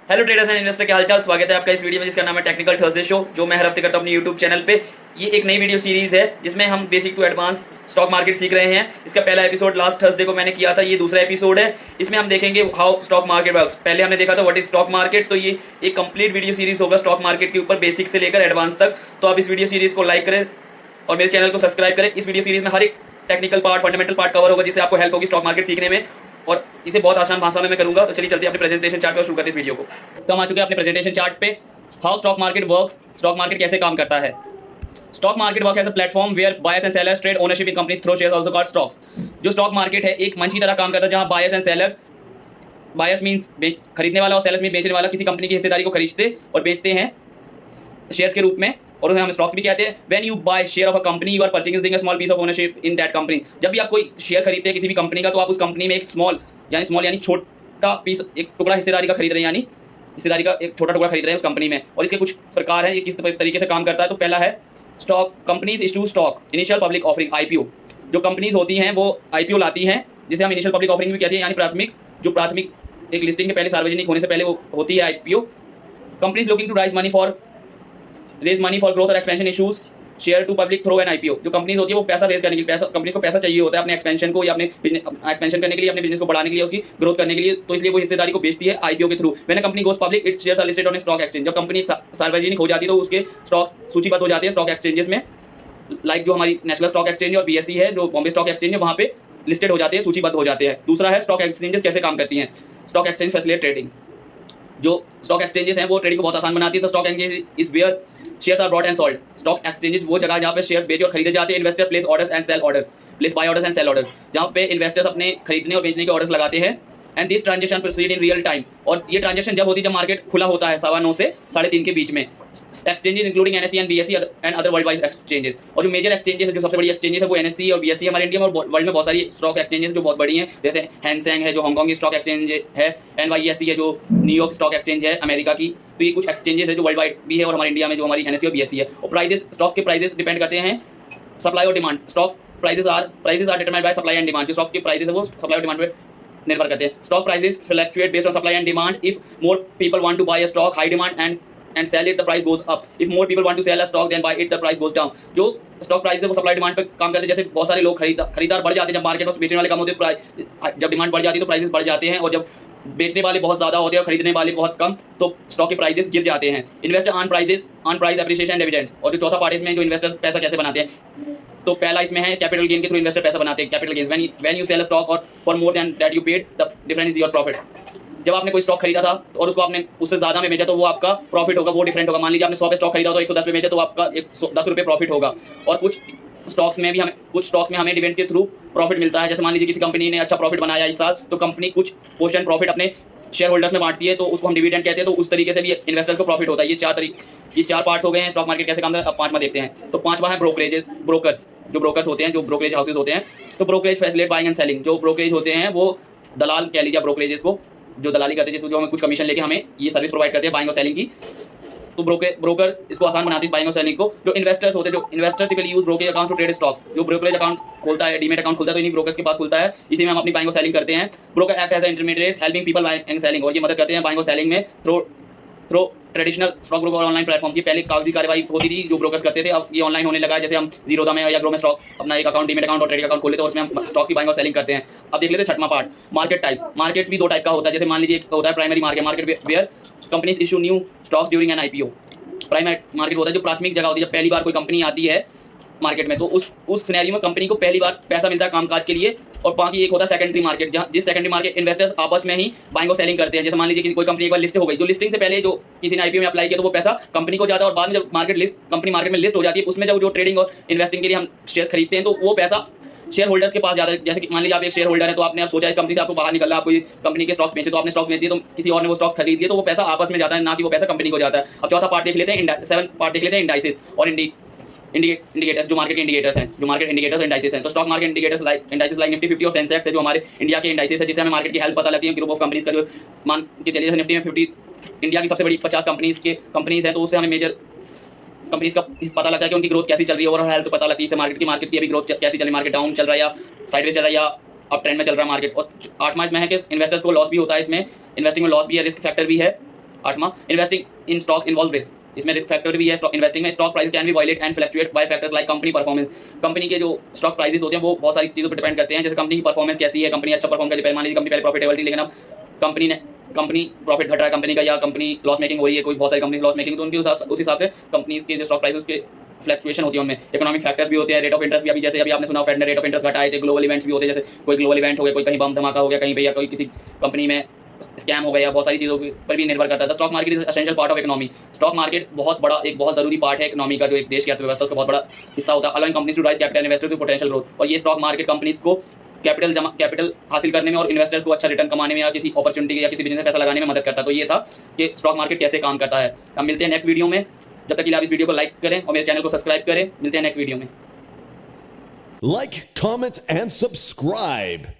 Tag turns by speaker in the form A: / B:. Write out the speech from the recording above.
A: Hello traders and investor, क्या हालचाल। स्वागत है आपका इस वीडियो में जिसका नाम है टेक्निकल थर्सडे शो, जो मैं हर हफ्ते करता हूं अपने यूट्यूब चैनल पे। ये एक नई वीडियो सीरीज है जिसमें हम basic to advance stock market सीख रहे हैं। इसका पहला एपिसोड लास्ट थर्सडे को मैंने किया था, ये दूसरा एपिसोड है। इसमें हम देखेंगे हाउ स्टॉक मार्केट वर्क्स। पहले हमने देखा था व्हाट इज स्टॉक मार्केट, तो ये एक कंप्लीट वीडियो सीरीज होगा स्टॉक मार्केट के ऊपर, बेसिक से लेकर एडवांस तक। तो आप इस वीडियो सीरीज को लाइक करें और मेरे चैनल को सब्सक्राइब करें। इस वीडियो सीरीज में हर एक technical part, fundamental part cover होगा, जिससे आपको हेल्प होगी स्टॉक मार्केट सीखने में, और इसे बहुत आसान भाषा में मैं करूंगा। तो चलिए चलते हैं अपने प्रेजेंटेशन चार्ट पर शुरू करते हैं इस वीडियो को। तो हम आ चुके हैं अपने प्रेजेंटेशन चार्ट पे। How stock market works, stock market कैसे काम करता है। Stock market work as a platform where buyers and sellers trade ownership in companies through shares also called stocks. जो स्टॉक मार्केट है एक मंच की तरह काम करता है जहां buyers and sellers, buyers means खरीदने वाला और सेलर्स मींस बेचने वाला, किसी कंपनी की हिस्सेदारी को खरीदते और बेचते हैं शेयर्स के रूप में, और उन्हें हम स्टॉक्स भी कहते हैं। When you buy share of a company you are purchasing a small piece of ownership in that company. जब भी आप कोई शेयर खरीदते हैं किसी भी कंपनी का, तो आप उस कंपनी में एक स्मॉल यानी छोटा पीस, एक टुकड़ा हिस्सेदारी का खरीद रहे हैं, यानी हिस्सेदारी का एक छोटा टुकड़ा खरीद रहे हैं उस कंपनी में। और इसके कुछ प्रकार हैं, ये किस तरीके से काम करता है। तो पहला है stock companies issue stock initial public offering, IPO. जो कंपनीज होती हैं वो आईपीओ लाती हैं, जिसे हम इनिशियल पब्लिक ऑफरिंग भी कहते हैं, यानी प्राथमिक एक लिस्टिंग के पहले, सार्वजनिक होने से पहले वो होती है IPO. Companies looking to raise money for growth और expansion issues share to public through an IPO. जो कंपनीज होती है वो पैसा रेज करने के लिए, कंपनीज को पैसा चाहिए होता है अपने एक्सपेंशन को, या अपने एक्सपेंशन करने के लिए, अपने बिजनेस को बढ़ाने के लिए, उसकी ग्रोथ करने के लिए। तो इसलिए वो हिस्सेदारी को बेचती है आईपीओ के through. When a company goes public its shares are listed on stock exchange. जब कंपनी सार्वजनिक हो जाती है तो उसके स्टॉक्स सूचीबद्ध हो जाते हैं स्टॉक एक्सचेंजेस में, लाइक जो हमारी नेशनल स्टॉक एक्सचेंज और बीएसई है, जो बॉम्बे स्टॉक एक्सचेंज है, वहाँ पे लिस्टेड हो जाते हैं, सूचीबद्ध हो जाते हैं। दूसरा है स्टॉक एक्सचेंजेस कैसे काम करती हैं। Stock exchange facilitate trading. जो स्टॉक एक्सचेंजेस हैं वो ट्रेडिंग को बहुत आसान बनाती है। तो stock exchange is where shares are brought and sold. Stock exchanges वो जगह जहाँ पे शेयर्स बेचे और खरीदे जाते हैं। Investor place orders and sell orders, place buy orders and sell orders, जहाँ पे इन्वेस्टर्स अपने खरीदने और बेचने के ऑर्डर्स लगाते हैं। And this transaction proceed in real time. और ये ट्रांजेक्शन जब होती है जब मार्केट खुला होता है 9:15 से 3:30 के बीच में। Exchanges including NSC and BSE and other world wide exchanges. और जो मेजर एक्सचेंजेस है, जो सबसे बड़ी एक्सचेंजेस है, वो एनएससी और बीएसई हमारे इंडिया में, और वर्ल्ड में बहुत सारी स्टॉक एक्सचेंजेस जो बहुत बड़ी हैं, जैसे हैंगसेंग है जो हांगकांग की स्टॉक एक्सचेंज है, एनवाईएसई है जो न्यूयॉर्क स्टॉक एक्सचेंज है अमेरिका की। तो ये कुछ एक्सचेंजेस है जो वर्ल्ड वाइड भी है, और हमारे इंडिया में जो हमारी एनएससी और बीएसई है। और प्राइजेस, स्टॉक्स के प्राइजेस डिपेंड करते हैं सप्लाई और demand. Stock prices are determined by supply and demand. जो स्टॉक्स के प्राइजेस है वो सप्लाई और डिमांड पे निर्भर करते हैं। Stock prices fluctuate based on supply and demand. If more people want to buy a stock, high demand and sell it, the price goes up. If more people want to sell a stock then bye it, the price goes down. जो stock price है वो supply demand पे काम करते हैं। जैसे बहुत सारे लोग खरीदार बढ़ जाते हैं, जब मार्केट में बेचने वाले कम होते हैं, जब डिमांड बढ़ जाती है तो प्राइसेस बढ़ जाते हैं, और जब बेचने वाले बहुत ज़्यादा होते हैं और खरीदने वाले बहुत कम, तो स्टॉक के प्राइसेस गिर जाते हैं। Investor on price appreciation dividends. और जो चौथा पार्ट इसमें जो इन्वेस्टर पैसा कैसे बनाते हैं, तो पहला इसमें है कैपिटल गेन के थ्रू इन्वेस्टर पैसा बनाते हैं। Capital gains when you sell a stock और for more than that you paid, the difference is your profit. जब आपने कोई स्टॉक खरीदा था और उसको आपने उससे ज़्यादा में बेचा तो वो आपका प्रॉफिट होगा, वो डिफरेंट होगा। मान लीजिए आपने 100 पे स्टॉक खरीदा तो 110 पे बेचा तो आपका 110 रुपये प्रॉफिट होगा। और कुछ स्टॉक्स में हमें डिविडेंड्स के थ्रू प्रॉफिट मिलता है। जैसे मान लीजिए किसी कंपनी ने अच्छा प्रॉफिट बनाया इस साल, तो कंपनी कुछ पोर्शन प्रॉफिट अपने शेयर होल्डर्स में बांटती है, तो उसको हम डिविडेंड कहते हैं। तो उस तरीके से भी इन्वेस्टर को प्रॉफिट होता है। ये चार पार्ट्स हो गए हैं स्टॉक मार्केट कैसे काम करता है। अब पांचवा देखते हैं। तो पांचवा है ब्रोकर्स। जो ब्रोकर्स होते हैं, जो ब्रोकरेज हाउसेज होते हैं, तो brokerage facilitate buying and selling. जो ब्रोकरेज होते हैं वो दलाल कह लीजिए, ब्रोकरेजेस को जो दलाली करते हैं, जिसको जो हमें कुछ कमीशन लेके हमें ये सर्विस प्रोवाइड करते हैं बाइंग और सेलिंग की। तो ब्रोकर इसको आसान बनाती है बाइंग और सेलिंग को। जो इन्वेस्टर्स होते हैं, जो investor typically use brokerage account to trade stocks. जो ब्रोकरेज अकाउंट खोलता है, डीमेट अकाउंट खोलता है, तो इन्हीं ब्रोकर्स के पास खुलता है। इसी में हम अपनी बाइंग और सेलिंग करते हैं। Broker act as intermediate helping people buying and selling. और ये मदद करते हैं बाइंग और सेलिंग में थ्रो ट्रेडिशनल स्टॉक ब्रोकर और ऑनलाइन प्लेटफॉर्म। ये पहले कागजी कार्यवाही होती थी जो ब्रोकर्स करते थे, अब ये ऑनलाइन होने लगा है। जैसे हम जीरोधा में या ग्रो में स्टॉक अपना एक अकाउंट, डीमेट अकाउंट और ट्रेडिंग अकाउंट खोले तो उसमें हम स्टॉक की बाइंग और सेलिंग करते हैं। अब देख लेते हैं छठवां पार्ट, मार्केट टाइप्स। मार्केट्स भी दो टाइप का होता है। जैसे मान लीजिए एक होता है primary market where companies issue new stocks during an IPO. Primary market होता है जो प्राथमिक जगह होती है, जब पहली बार कोई कंपनी आती है मार्केट में, तो उस सिनेरियो में कंपनी को पहली बार पैसा मिलता है कामकाज के लिए। और बाकी एक होता है सेकेंडरी मार्केट, जहाँ जिस सेकेंडरी मार्केट इन्वेस्टर्स आपस में ही बाइंग और सेलिंग करते हैं। जैसे मान लीजिए कि कोई कंपनी एक बार लिस्ट हो गई, जो लिस्टिंग से पहले जो किसी ने आईपीओ में अप्लाई किया तो वो पैसा कंपनी को जाता है, और बाद में जब कंपनी मार्केट में लिस्ट हो जाती है, उसमें जब जो ट्रेडिंग और इन्वेस्टिंग के लिए हम शेयर खरीदते हैं, तो वो पैसा शेयर होल्डर्स के पास जाता है। जैसे कि मान लीजिए आप एक शेयर होल्डर है, तो आपने सोचा इस कंपनी से आपको बाहर निकलना, आपको कंपनी के स्टॉक्स बेचे, तो आपने स्टॉक बेचे, तो किसी और ने वो स्टॉक खरीद दिए, तो वो पैसा आपस में जाता है, ना कि वो पैसा कंपनी को जाता है। अब चौथा पार्ट देख लेते हैं, 7 पार्ट देख लेते हैं, इंडाइसेस और इंडिकेटर्स। जो मार्केट के इंडिकेटर्स हैं, जो मार्केट इंडिकेटर्स इंडाइसेस हैं। तो stock market indicators indices like Nifty 50 और सेंसेक्स है, जो हमारे इंडिया के इंडाइसेस है, जिससे हमें मार्केट की हेल्प पता लगती है। ग्रुप ऑफ कंपनीज का जो मान के चलिए, जैसे निफ्टी में 50 इंडिया की सबसे बड़ी 50 कंपनीज है, तो उससे हमें मेजर कंपनीज का पता लगता है कि उनकी ग्रोथ कैसी चल रही है, ओवरऑल हेल्थ पता लगती है। इससे मार्केट की अभी ग्रोथ कैसी चल रही है, मार्केट डाउन चल रहा है या साइडवेज चल रहा है या अप ट्रेंड में चल रहा है मार्केट। और 8वां इसमें है कि इन्वेस्टर्स को लॉस भी होता है, इसमें इन्वेस्टिंग में लॉस भी है, रिस्क फैक्टर भी है। 8वां, investing in stocks involve risk, इसमें रिस्क फैक्टर भी है। इन्वेस्टिंग में stock price can be volatile and fluctuate by factors like company performance, company के जो स्टॉक प्राइसेस होते हैं वो बहुत सारी चीज़ों पर डिपेंड करते हैं, जैसे कंपनी की परफॉर्मेंस कैसी है, कंपनी अच्छा परफॉर्म करती है, मान लीजिए कंपनी पहले प्रॉफिटेबल थी लेकिन अब कंपनी प्रॉफिट घट रहा है कंपनी का, या कंपनी लॉस मेकिंग हो रही है, कोई बहुत सारी कंपनी लॉस मेकिंग, तो उनके उस हिसाब से कंपनीज के जो स्टॉक प्राइस उसके फ्लक्चुएशन होती है उनमें। इकोनॉमिक फैक्टर्स भी होते हैं, रेट ऑफ इंटरेस्ट भी, अभी जैसे अभी आपने सुना फेड ने रेट ऑफ इंटरेस्ट घटाए थे, ग्लोबल इवेंट्स भी होते हैं, जैसे कोई ग्लोबल इवेंट हो गया, कोई कहीं बम धमाका हो गया कहीं पे, या कोई किसी कंपनी में स्कैम हो गया, बहुत सारी चीज़ों पर भी निर्भर करता है। Stock market is essential part of economy, stock market बहुत बड़ा एक बहुत जरूरी पार्ट है इकोनॉमी का, जो एक देश की अर्थव्यवस्था उसका बहुत बड़ा हिस्सा होता है। Allowing companies to raise capital investor to potential growth, और ये स्टॉक मार्केट कंपनीज को कैपिटल हासिल करने में और इन्वेस्टर्स को अच्छा रिटर्न कमाने में या किसी अपॉर्चुनिटी या किसी बिजनेस में पैसा लगाने में मदद करता है। तो ये था कि स्टॉक मार्केट कैसे काम करता है। हम मिलते हैं नेक्स्ट वीडियो में, जब तक के लिए आप इस वीडियो को लाइक करें और मेरे चैनल को सब्सक्राइब करें। मिलते हैं नेक्स्ट वीडियो में।
B: Like, comment, and subscribe.